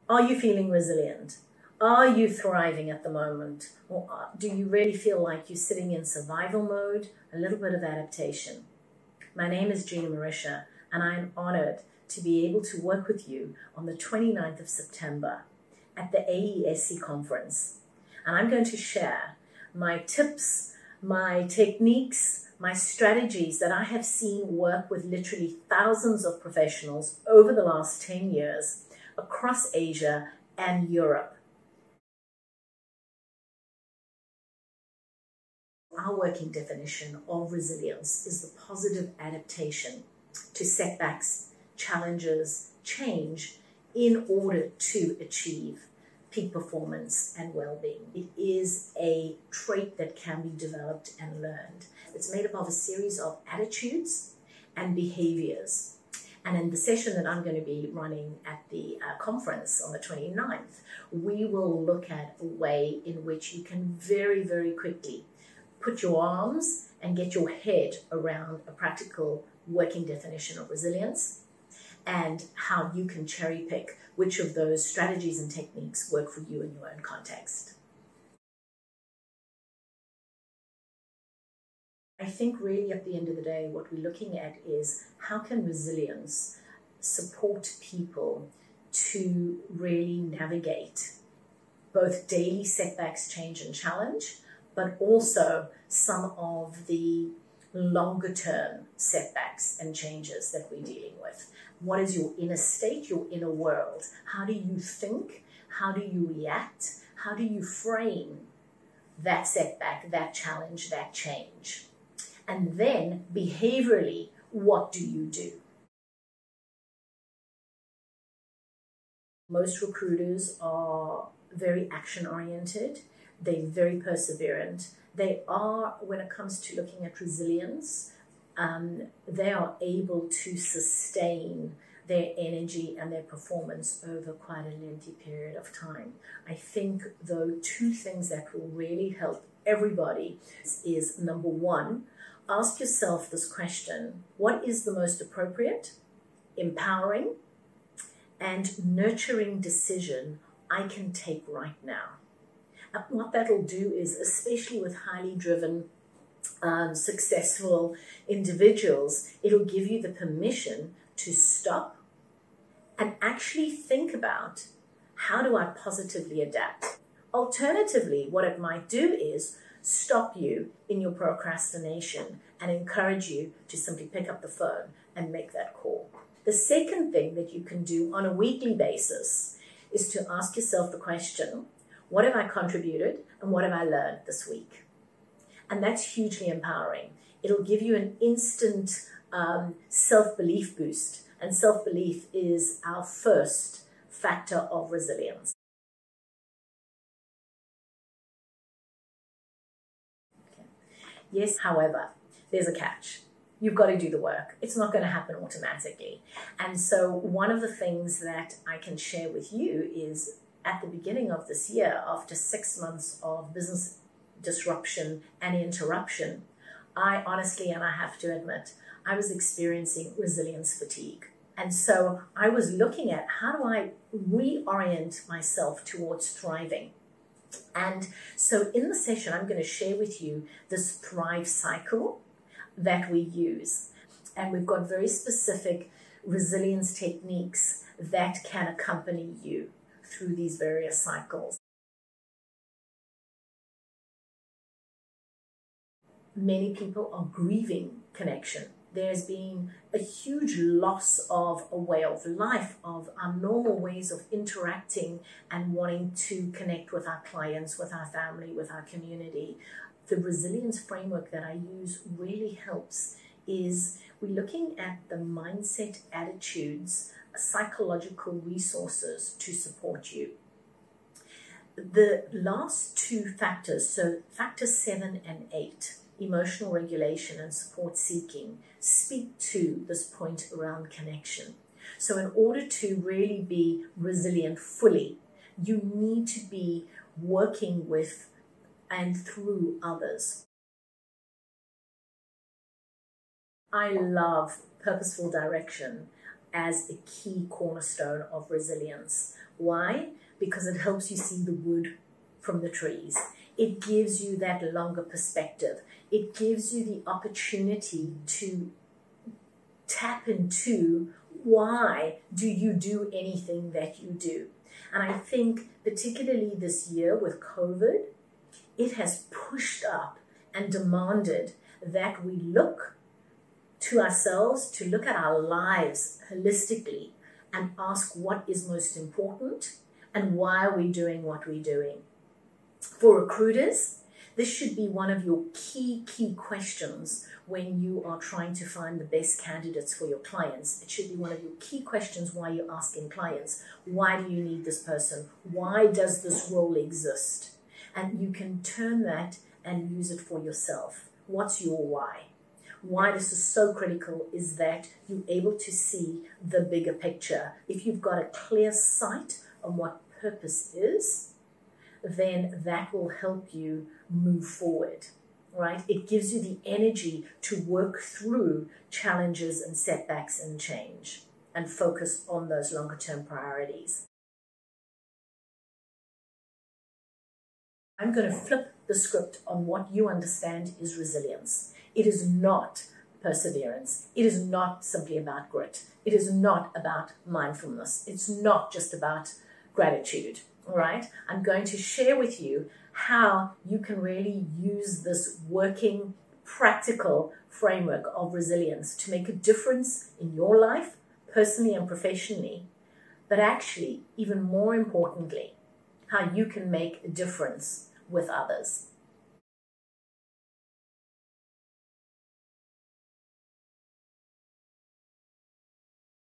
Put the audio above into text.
Are you feeling resilient? Are you thriving at the moment? Or do you really feel like you're sitting in survival mode? A little bit of adaptation. My name is Gina Marescia, and I am honored to be able to work with you on the 29th of September at the AESC conference. And I'm going to share my tips, my techniques, my strategies that I have seen work with literally thousands of professionals over the last 10 years across Asia and Europe. Our working definition of resilience is the positive adaptation to setbacks, challenges, change in order to achieve peak performance and well-being. It is a trait that can be developed and learned. It's made up of a series of attitudes and behaviors. And in the session that I'm going to be running at the conference on the 29th, we will look at a way in which you can very, very quickly put your arms and get your head around a practical working definition of resilience and how you can cherry pick which of those strategies and techniques work for you in your own context. I think really at the end of the day, what we're looking at is how can resilience support people to really navigate both daily setbacks, change and challenge, but also some of the longer term setbacks and changes that we're dealing with. What is your inner state, your inner world? How do you think? How do you react? How do you frame that setback, that challenge, that change? And then behaviorally, what do you do? Most recruiters are very action oriented. They're very perseverant. They are, when it comes to looking at resilience, they are able to sustain their energy and their performance over quite a lengthy period of time. I think, though, two things that will really help everybody is number one, ask yourself this question: what is the most appropriate, empowering, and nurturing decision I can take right now? And what that'll do is, especially with highly driven, successful individuals, it'll give you the permission to stop and actually think about, how do I positively adapt? Alternatively, what it might do is stop you in your procrastination and encourage you to simply pick up the phone and make that call. The second thing that you can do on a weekly basis is to ask yourself the question: what have I contributed and what have I learned this week? And that's hugely empowering. It'll give you an instant self-belief boost. And self-belief is our first factor of resilience. Okay. Yes, however, there's a catch. You've got to do the work. It's not going to happen automatically. And so one of the things that I can share with you is, at the beginning of this year, after 6 months of business disruption and interruption, I honestly, and I have to admit, I was experiencing resilience fatigue. And so I was looking at, how do I reorient myself towards thriving? And so in the session, I'm going to share with you this Thrive cycle that we use. And we've got very specific resilience techniques that can accompany you through these various cycles. Many people are grieving connection. There's been a huge loss of a way of life, of our normal ways of interacting and wanting to connect with our clients, with our family, with our community. The resilience framework that I use really helps. Is we're looking at the mindset, attitudes, psychological resources to support you. The last two factors, so factor 7 and 8, emotional regulation and support seeking, speak to this point around connection. So in order to really be resilient fully, you need to be working with and through others. I love purposeful direction as a key cornerstone of resilience. Why? Because it helps you see the wood from the trees. It gives you that longer perspective. It gives you the opportunity to tap into why do you do anything that you do. And I think particularly this year with COVID, it has pushed up and demanded that we look to ourselves, to look at our lives holistically and ask what is most important and why are we doing what we're doing. For recruiters, this should be one of your key questions when you are trying to find the best candidates for your clients. It should be one of your key questions while you're asking clients, why do you need this person? Why does this role exist? And you can turn that and use it for yourself. What's your why? Why this is so critical is that you're able to see the bigger picture. If you've got a clear sight on what purpose is, then that will help you move forward, right? It gives you the energy to work through challenges and setbacks and change and focus on those longer term priorities. I'm going to flip the script on what you understand is resilience. It is not perseverance. It is not simply about grit. It is not about mindfulness. It's not just about gratitude. All right, I'm going to share with you how you can really use this working, practical framework of resilience to make a difference in your life, personally and professionally, but actually, even more importantly, how you can make a difference with others.